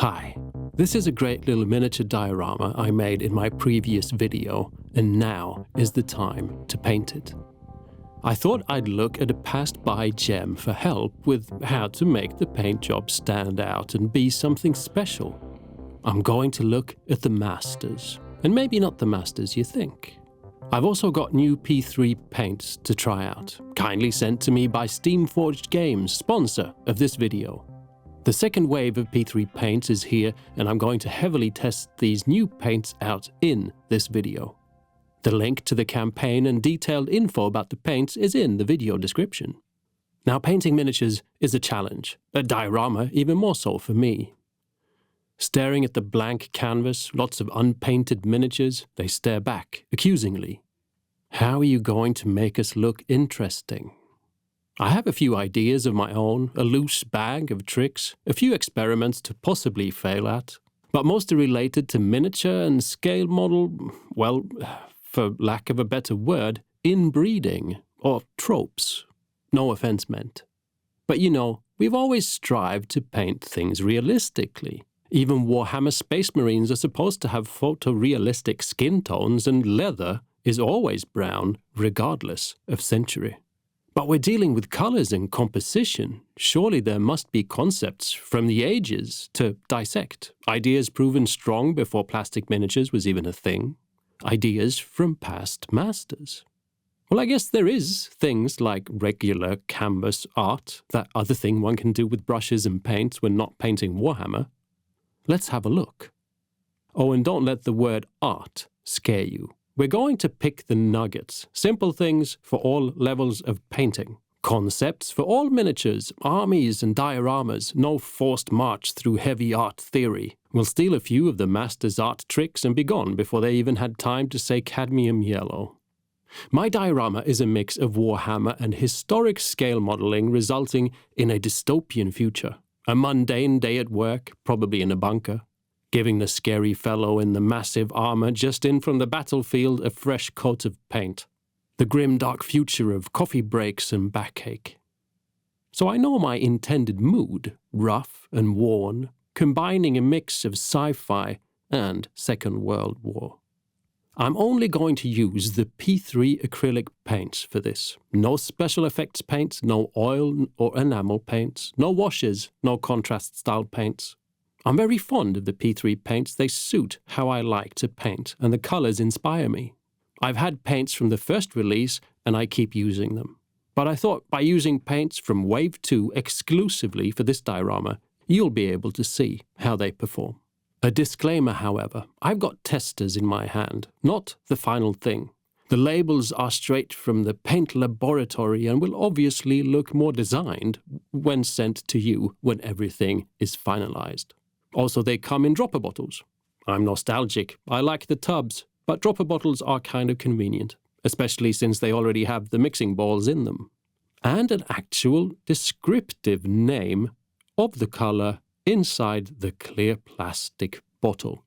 Hi, this is a great little miniature diorama I made in my previous video, and now is the time to paint it. I thought I'd look at a passed-by gem for help with how to make the paint job stand out and be something special. I'm going to look at the masters, and maybe not the masters you think. I've also got new P3 paints to try out, kindly sent to me by Steamforged Games, sponsor of this video. The second wave of P3 paints is here, and I'm going to heavily test these new paints out in this video. The link to the campaign and detailed info about the paints is in the video description. Now, painting miniatures is a challenge, a diorama even more so for me. Staring at the blank canvas, lots of unpainted miniatures, they stare back accusingly. How are you going to make us look interesting? I have a few ideas of my own, a loose bag of tricks, a few experiments to possibly fail at, but most are related to miniature and scale model, well, for lack of a better word, inbreeding, or tropes. No offense meant. But you know, we've always strived to paint things realistically. Even Warhammer Space Marines are supposed to have photorealistic skin tones, and leather is always brown, regardless of century. But we're dealing with colors and composition. Surely there must be concepts from the ages to dissect. Ideas proven strong before plastic miniatures was even a thing. Ideas from past masters. Well, I guess there is things like regular canvas art, that other thing one can do with brushes and paints when not painting Warhammer. Let's have a look. Oh, and don't let the word art scare you. We're going to pick the nuggets, simple things for all levels of painting, concepts for all miniatures, armies and dioramas, no forced march through heavy art theory. We'll steal a few of the master's art tricks and be gone before they even had time to say cadmium yellow. My diorama is a mix of Warhammer and historic scale modeling, resulting in a dystopian future. A mundane day at work, probably in a bunker. Giving the scary fellow in the massive armor just in from the battlefield a fresh coat of paint. The grim dark future of coffee breaks and backache. So I know my intended mood, rough and worn, combining a mix of sci-fi and Second World War. I'm only going to use the P3 acrylic paints for this. No special effects paints, no oil or enamel paints, no washes, no contrast style paints. I'm very fond of the P3 paints. They suit how I like to paint, and the colors inspire me. I've had paints from the first release, and I keep using them. But I thought by using paints from Wave 2 exclusively for this diorama, you'll be able to see how they perform. A disclaimer, however, I've got testers in my hand, not the final thing. The labels are straight from the paint laboratory and will obviously look more designed when sent to you when everything is finalized. Also, they come in dropper bottles. I'm nostalgic. I like the tubs, but dropper bottles are kind of convenient, especially since they already have the mixing balls in them. And an actual descriptive name of the color inside the clear plastic bottle.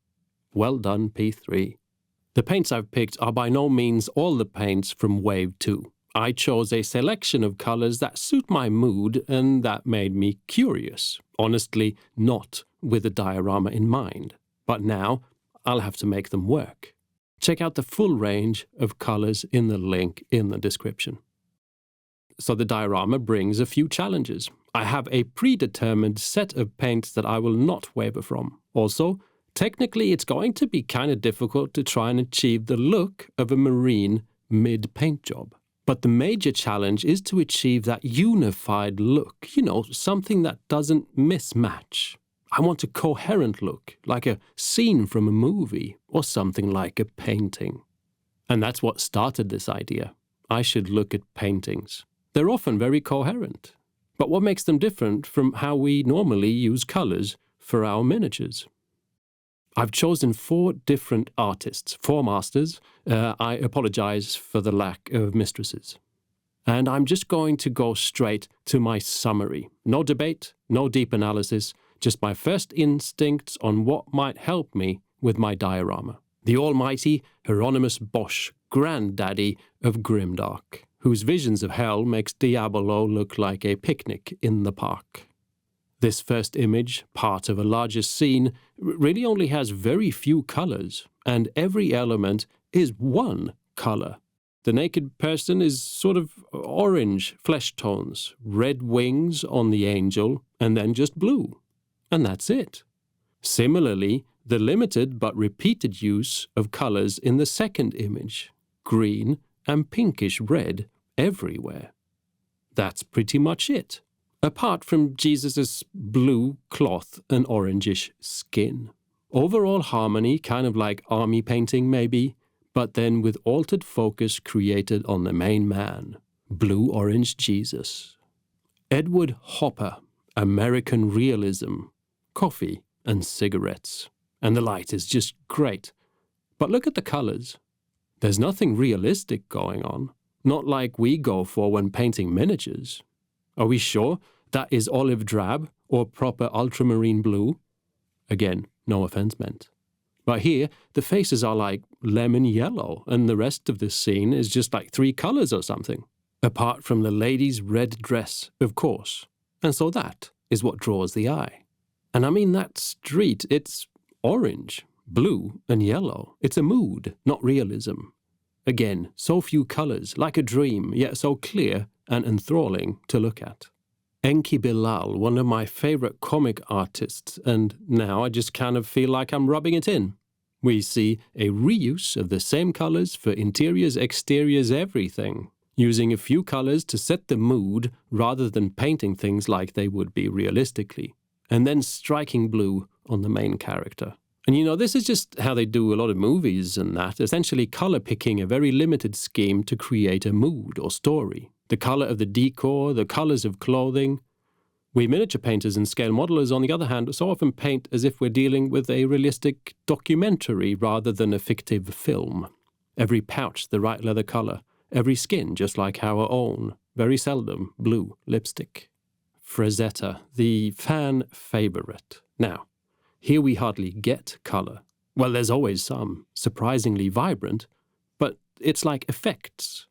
Well done, P3. The paints I've picked are by no means all the paints from Wave 2. I chose a selection of colors that suit my mood and that made me curious. Honestly, not with a diorama in mind. But now, I'll have to make them work. Check out the full range of colors in the link in the description. So the diorama brings a few challenges. I have a predetermined set of paints that I will not waver from. Also, technically it's going to be kind of difficult to try and achieve the look of a marine mid-paint job. But the major challenge is to achieve that unified look, something that doesn't mismatch. I want a coherent look, like a scene from a movie, or something like a painting. And that's what started this idea. I should look at paintings. They're often very coherent. But what makes them different from how we normally use colors for our miniatures? I've chosen 4 different artists, 4 masters. I apologize for the lack of mistresses. And I'm just going to go straight to my summary. No debate, no deep analysis, just my first instincts on what might help me with my diorama. The almighty Hieronymus Bosch, granddaddy of grimdark, whose visions of hell makes Diabolo look like a picnic in the park. This first image, part of a larger scene, really only has very few colors, and every element is one color. The naked person is sort of orange flesh tones, red wings on the angel, and then just blue. And that's it. Similarly, the limited but repeated use of colors in the second image, green and pinkish red everywhere. That's pretty much it, apart from Jesus' blue cloth and orangish skin. Overall harmony, kind of like army painting maybe, but then with altered focus created on the main man, blue-orange Jesus. Edward Hopper, American Realism, coffee and cigarettes. And the light is just great. But look at the colors. There's nothing realistic going on, not like we go for when painting miniatures. Are we sure that is olive drab or proper ultramarine blue? Again, no offense meant. But here, the faces are like lemon yellow, and the rest of this scene is just like 3 colors or something. Apart from the lady's red dress, of course. And so that is what draws the eye. And I mean that street, it's orange, blue, and yellow. It's a mood, not realism. Again, so few colors, like a dream, yet so clear and enthralling to look at. Enki Bilal, one of my favorite comic artists, and now I just kind of feel like I'm rubbing it in. We see a reuse of the same colors for interiors, exteriors, everything, using a few colors to set the mood rather than painting things like they would be realistically, and then striking blue on the main character. And you know, this is just how they do a lot of movies and that, essentially color picking a very limited scheme to create a mood or story. The color of the decor, the colors of clothing. We miniature painters and scale modelers, on the other hand, so often paint as if we're dealing with a realistic documentary rather than a fictive film. Every pouch the right leather color, every skin just like our own, very seldom blue lipstick. Frazetta, the fan favorite. Now, here we hardly get color. Well, there's always some, surprisingly vibrant, but it's like effects.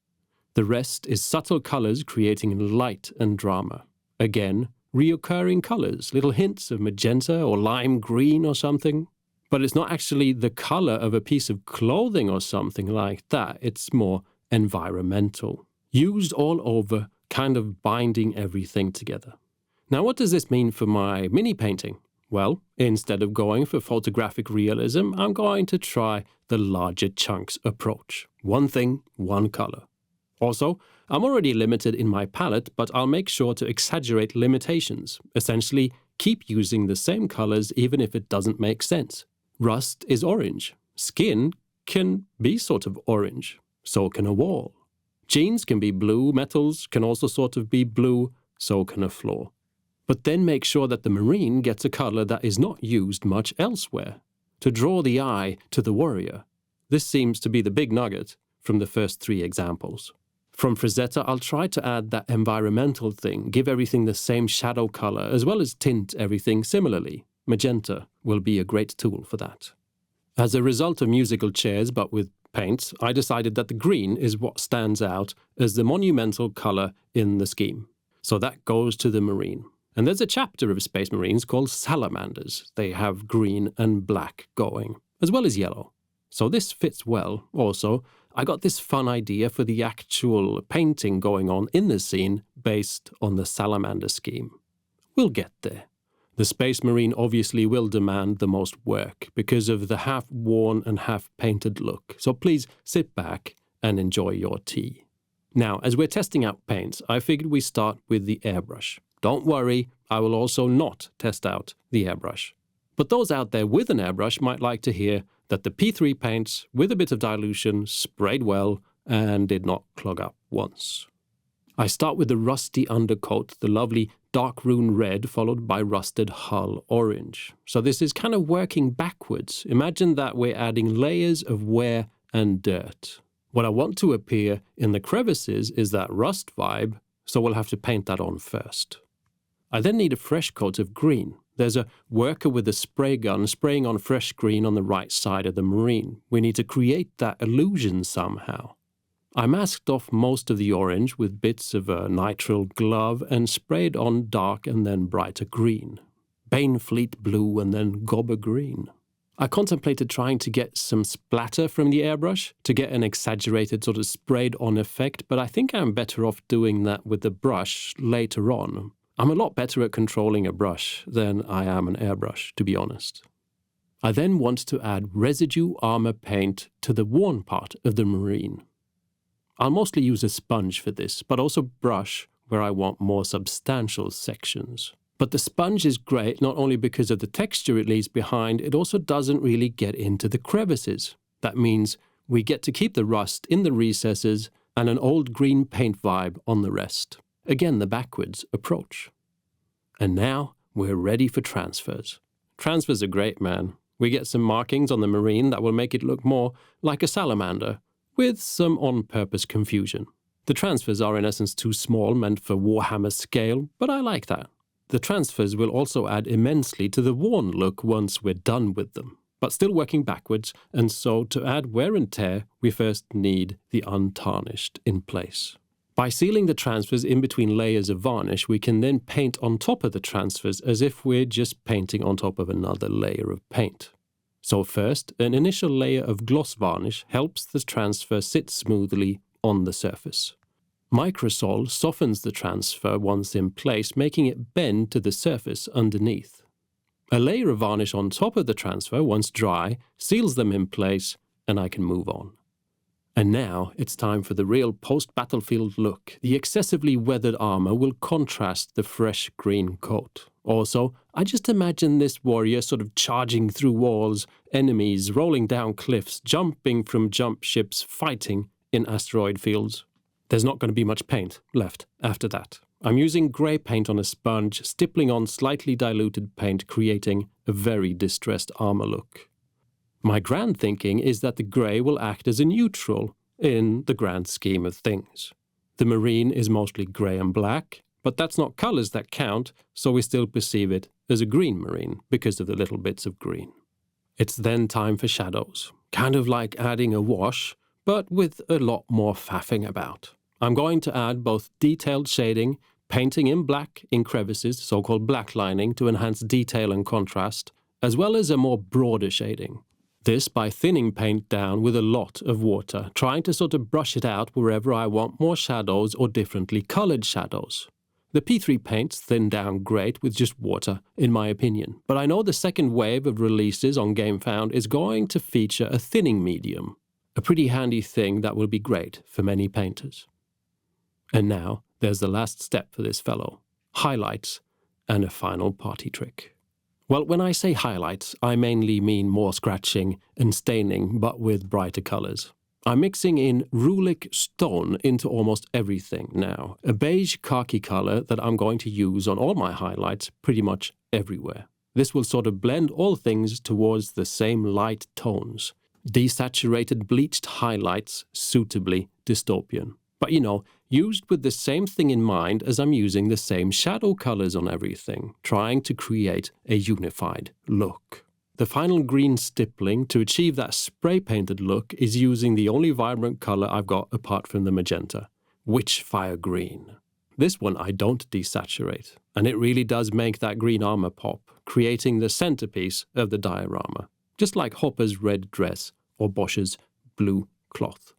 The rest is subtle colors creating light and drama. Again, reoccurring colors, little hints of magenta or lime green or something. But it's not actually the color of a piece of clothing or something like that. It's more environmental. Used all over, kind of binding everything together. Now, what does this mean for my mini painting? Well, instead of going for photographic realism, I'm going to try the larger chunks approach. One thing, one color. Also, I'm already limited in my palette, but I'll make sure to exaggerate limitations. Essentially, keep using the same colors even if it doesn't make sense. Rust is orange. Skin can be sort of orange. So can a wall. Jeans can be blue. Metals can also sort of be blue. So can a floor. But then make sure that the marine gets a color that is not used much elsewhere, to draw the eye to the warrior. This seems to be the big nugget from the first 3 examples. From Frazetta, I'll try to add that environmental thing, give everything the same shadow color, as well as tint everything similarly. Magenta will be a great tool for that. As a result of musical chairs, but with paints, I decided that the green is what stands out as the monumental color in the scheme. So that goes to the marine. And there's a chapter of Space Marines called Salamanders. They have green and black going, as well as yellow. So this fits well. Also, I got this fun idea for the actual painting going on in the scene based on the Salamander scheme. We'll get there. The Space Marine obviously will demand the most work because of the half-worn and half-painted look. So please sit back and enjoy your tea. Now, as we're testing out paints, I figured we start with the airbrush. Don't worry, I will also not test out the airbrush. But those out there with an airbrush might like to hear that the P3 paints, with a bit of dilution, sprayed well and did not clog up once. I start with the rusty undercoat, the lovely dark rune red, followed by rusted hull orange. So this is kind of working backwards. Imagine that we're adding layers of wear and dirt. What I want to appear in the crevices is that rust vibe, so we'll have to paint that on first. I then need a fresh coat of green. There's a worker with a spray gun spraying on fresh green on the right side of the marine. We need to create that illusion somehow. I masked off most of the orange with bits of a nitrile glove and sprayed on dark and then brighter green, Banefleet blue and then gobber green. I contemplated trying to get some splatter from the airbrush to get an exaggerated sort of sprayed-on effect, but I think I'm better off doing that with the brush later on. I'm a lot better at controlling a brush than I am an airbrush, to be honest. I then want to add residue armor paint to the worn part of the marine. I'll mostly use a sponge for this, but also brush where I want more substantial sections. But the sponge is great not only because of the texture it leaves behind, it also doesn't really get into the crevices. That means we get to keep the rust in the recesses and an old green paint vibe on the rest. Again, the backwards approach. And now we're ready for transfers. Transfers are great, man. We get some markings on the marine that will make it look more like a salamander, with some on-purpose confusion. The transfers are in essence too small, meant for Warhammer scale, but I like that. The transfers will also add immensely to the worn look once we're done with them, but still working backwards, and so to add wear and tear, we first need the untarnished in place. By sealing the transfers in between layers of varnish, we can then paint on top of the transfers as if we're just painting on top of another layer of paint. So first, an initial layer of gloss varnish helps the transfer sit smoothly on the surface. Microsol softens the transfer once in place, making it bend to the surface underneath. A layer of varnish on top of the transfer, once dry, seals them in place, and I can move on. And now it's time for the real post-battlefield look. The excessively weathered armor will contrast the fresh green coat. Also, I just imagine this warrior sort of charging through walls, enemies rolling down cliffs, jumping from jump ships, fighting in asteroid fields. There's not going to be much paint left after that. I'm using grey paint on a sponge, stippling on slightly diluted paint, creating a very distressed armor look. My grand thinking is that the grey will act as a neutral in the grand scheme of things. The marine is mostly grey and black, but that's not colours that count, so we still perceive it as a green marine because of the little bits of green. It's then time for shadows, kind of like adding a wash, but with a lot more faffing about. I'm going to add both detailed shading, painting in black in crevices, so-called blacklining to enhance detail and contrast, as well as a more broader shading. This by thinning paint down with a lot of water, trying to sort of brush it out wherever I want more shadows or differently colored shadows. The P3 paints thin down great with just water, in my opinion, but I know the second wave of releases on GameFound is going to feature a thinning medium. A pretty handy thing that will be great for many painters. And now, there's the last step for this fellow. Highlights and a final party trick. Well, when I say highlights, I mainly mean more scratching and staining, but with brighter colors. I'm mixing in Rulic stone into almost everything now, a beige khaki color that I'm going to use on all my highlights pretty much everywhere. This will sort of blend all things towards the same light tones. Desaturated bleached highlights, suitably dystopian. But used with the same thing in mind as I'm using the same shadow colors on everything, trying to create a unified look. The final green stippling to achieve that spray-painted look is using the only vibrant color I've got apart from the magenta, Witchfire Green. This one I don't desaturate, and it really does make that green armor pop, creating the centerpiece of the diorama, just like Hopper's red dress or Bosch's blue cloth.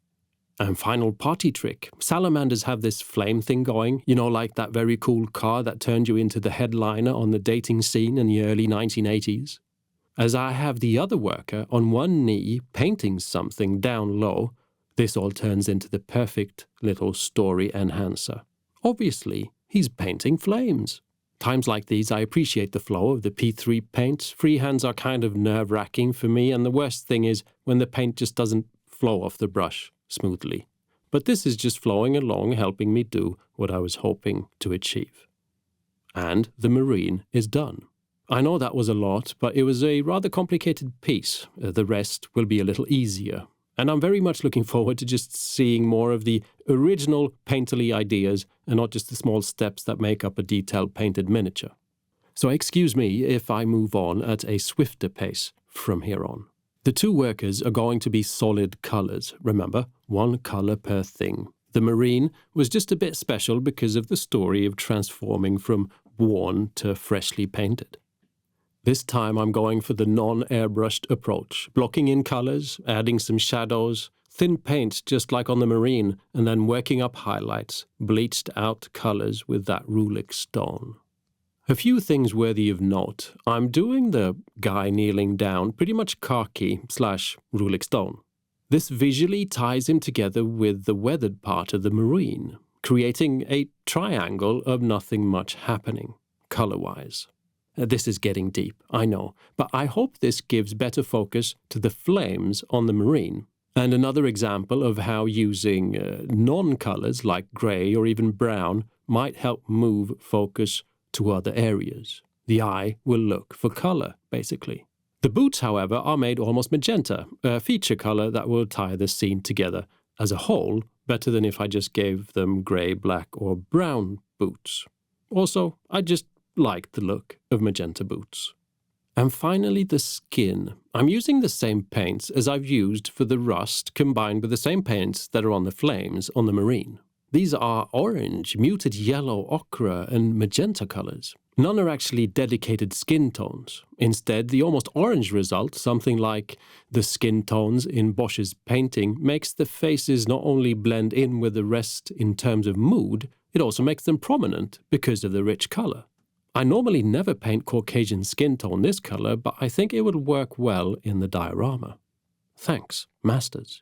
And final party trick. Salamanders have this flame thing going, like that very cool car that turned you into the headliner on the dating scene in the early 1980s. As I have the other worker on one knee painting something down low, this all turns into the perfect little story enhancer. Obviously, he's painting flames. Times like these, I appreciate the flow of the P3 paints. Freehands are kind of nerve-wracking for me, and the worst thing is when the paint just doesn't flow off the brush smoothly. But this is just flowing along, helping me do what I was hoping to achieve. And the marine is done. I know that was a lot, but it was a rather complicated piece. The rest will be a little easier. And I'm very much looking forward to just seeing more of the original painterly ideas and not just the small steps that make up a detailed painted miniature. So excuse me if I move on at a swifter pace from here on. The two workers are going to be solid colors, remember, one color per thing. The marine was just a bit special because of the story of transforming from worn to freshly painted. This time I'm going for the non-airbrushed approach, blocking in colors, adding some shadows, thin paint just like on the marine, and then working up highlights, bleached out colors with that rulic stone. A few things worthy of note. I'm doing the guy kneeling down pretty much khaki/rulic stone. This visually ties him together with the weathered part of the marine, creating a triangle of nothing much happening, color-wise. This is getting deep, I know, but I hope this gives better focus to the flames on the marine. And another example of how using non-colors like gray or even brown might help move focus to other areas. The eye will look for color, basically. The boots, however, are made almost magenta, a feature color that will tie the scene together as a whole, better than if I just gave them gray, black, or brown boots. Also, I just like the look of magenta boots. And finally, the skin. I'm using the same paints as I've used for the rust, combined with the same paints that are on the flames on the marine. These are orange, muted yellow, ochre, and magenta colors. None are actually dedicated skin tones. Instead, the almost orange result, something like the skin tones in Bosch's painting, makes the faces not only blend in with the rest in terms of mood, it also makes them prominent because of the rich color. I normally never paint Caucasian skin tone this color, but I think it would work well in the diorama. Thanks, masters.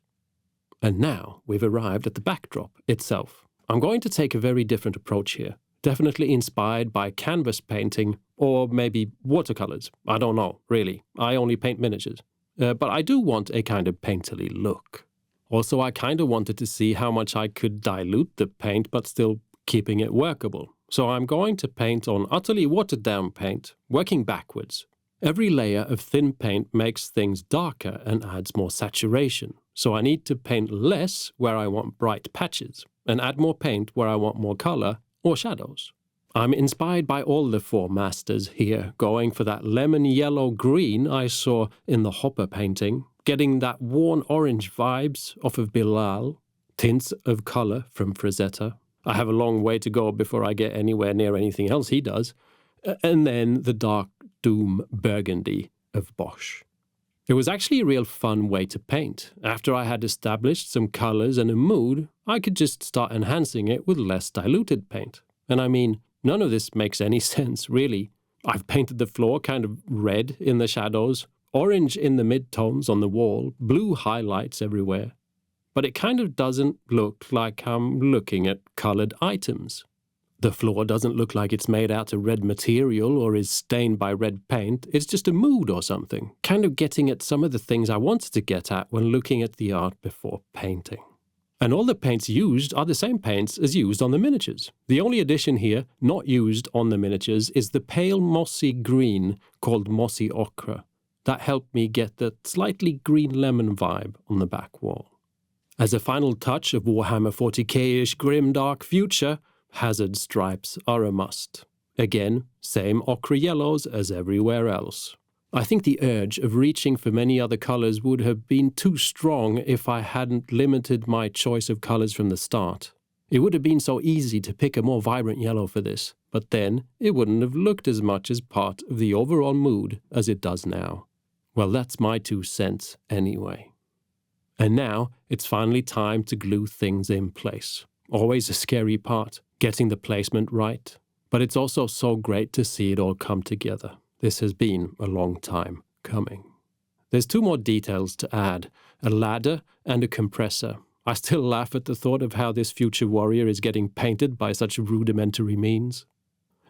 And now we've arrived at the backdrop itself. I'm going to take a very different approach here, definitely inspired by canvas painting or maybe watercolors. I don't know, really. I only paint miniatures. But I do want a kind of painterly look. Also, I kind of wanted to see how much I could dilute the paint but still keeping it workable. So I'm going to paint on utterly watered-down paint, working backwards. Every layer of thin paint makes things darker and adds more saturation. So I need to paint less where I want bright patches, and add more paint where I want more color or shadows. I'm inspired by all the four masters here, going for that lemon yellow green I saw in the Hopper painting, getting that worn orange vibes off of Bilal, tints of color from Frazetta. I have a long way to go before I get anywhere near anything else he does. And then the dark doom burgundy of Bosch. It was actually a real fun way to paint. After I had established some colors and a mood, I could just start enhancing it with less diluted paint. And I mean, none of this makes any sense, really. I've painted the floor kind of red in the shadows, orange in the midtones on the wall, blue highlights everywhere. But it kind of doesn't look like I'm looking at colored items. The floor doesn't look like it's made out of red material or is stained by red paint. It's just a mood or something, kind of getting at some of the things I wanted to get at when looking at the art before painting. And all the paints used are the same paints as used on the miniatures. The only addition here, not used on the miniatures, is the pale mossy green called mossy ochre. That helped me get the slightly green lemon vibe on the back wall. As a final touch of Warhammer 40k-ish grim-dark future, hazard stripes are a must. Again, same ochre yellows as everywhere else. I think the urge of reaching for many other colors would have been too strong if I hadn't limited my choice of colors from the start. It would have been so easy to pick a more vibrant yellow for this, but then it wouldn't have looked as much as part of the overall mood as it does now. Well, that's my 2 cents anyway. And now it's finally time to glue things in place. Always a scary part, getting the placement right. But it's also so great to see it all come together. This has been a long time coming. There's 2 more details to add, a ladder and a compressor. I still laugh at the thought of how this future warrior is getting painted by such rudimentary means.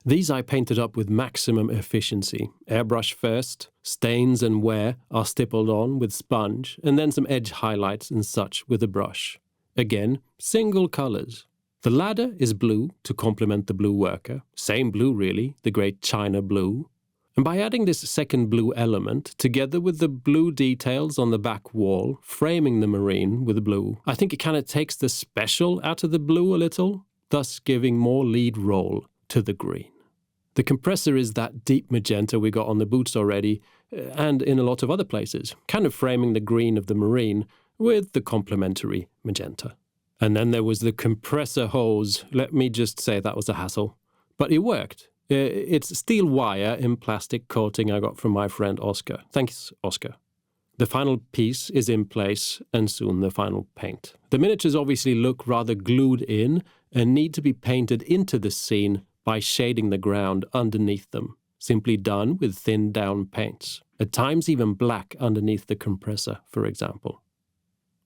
These I painted up with maximum efficiency. Airbrush first, stains and wear are stippled on with sponge, and then some edge highlights and such with a brush. Again, single colors. The ladder is blue to complement the blue worker. Same blue really, the great China blue. And by adding this second blue element, together with the blue details on the back wall, framing the marine with blue, I think it kind of takes the special out of the blue a little, thus giving more lead role to the green. The compressor is that deep magenta we got on the boots already, and in a lot of other places, kind of framing the green of the marine, with the complementary magenta. And then there was the compressor hose. Let me just say that was a hassle. But it worked. It's steel wire in plastic coating I got from my friend Oscar. Thanks, Oscar. The final piece is in place, and soon the final paint. The miniatures obviously look rather glued in and need to be painted into the scene by shading the ground underneath them, simply done with thinned down paints, at times even black underneath the compressor, for example.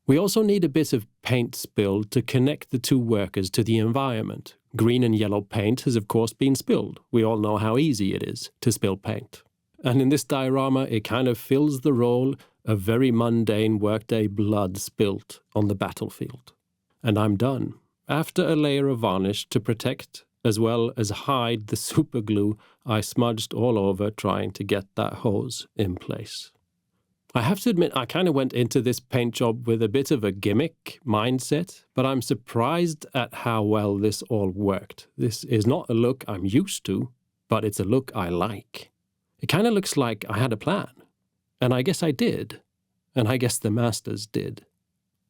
We also need a bit of paint spilled to connect the two workers to the environment. Green and yellow paint has of course been spilled. We all know how easy it is to spill paint. And in this diorama, it kind of fills the role of very mundane workday blood spilt on the battlefield. And I'm done. After a layer of varnish to protect as well as hide the super glue I smudged all over trying to get that hose in place. I have to admit I kind of went into this paint job with a bit of a gimmick mindset, but I'm surprised at how well this all worked. This is not a look I'm used to, but it's a look I like. It kind of looks like I had a plan. And I guess I did. And I guess the masters did.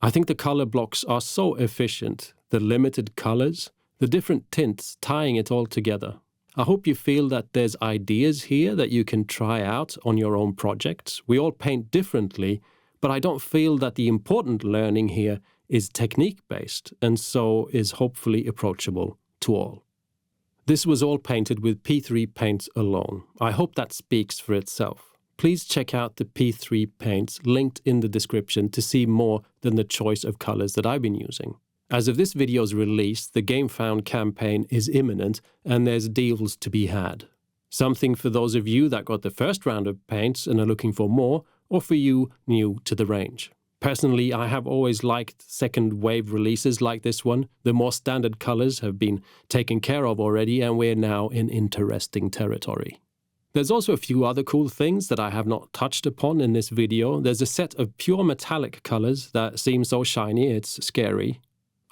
I think the color blocks are so efficient, the limited colors, the different tints tying it all together. I hope you feel that there's ideas here that you can try out on your own projects. We all paint differently, but I don't feel that the important learning here is technique-based, and so is hopefully approachable to all. This was all painted with P3 paints alone. I hope that speaks for itself. Please check out the P3 paints linked in the description to see more than the choice of colors that I've been using. As of this video's release, the GameFound campaign is imminent and there's deals to be had. Something for those of you that got the first round of paints and are looking for more, or for you new to the range. Personally, I have always liked second wave releases like this one. The more standard colors have been taken care of already and we're now in interesting territory. There's also a few other cool things that I have not touched upon in this video. There's a set of pure metallic colors that seem so shiny it's scary.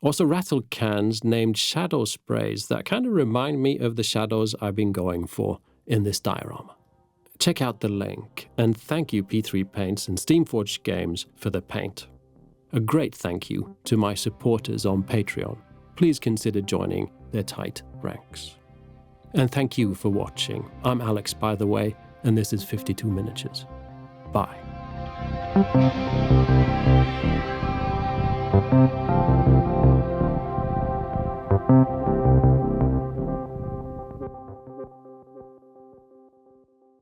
Also rattle cans named shadow sprays that kind of remind me of the shadows I've been going for in this diorama. Check out the link, and thank you P3 Paints and Steamforged Games for the paint. A great thank you to my supporters on Patreon. Please consider joining their tight ranks. And thank you for watching. I'm Alex, by the way, and this is 52 Miniatures. Bye.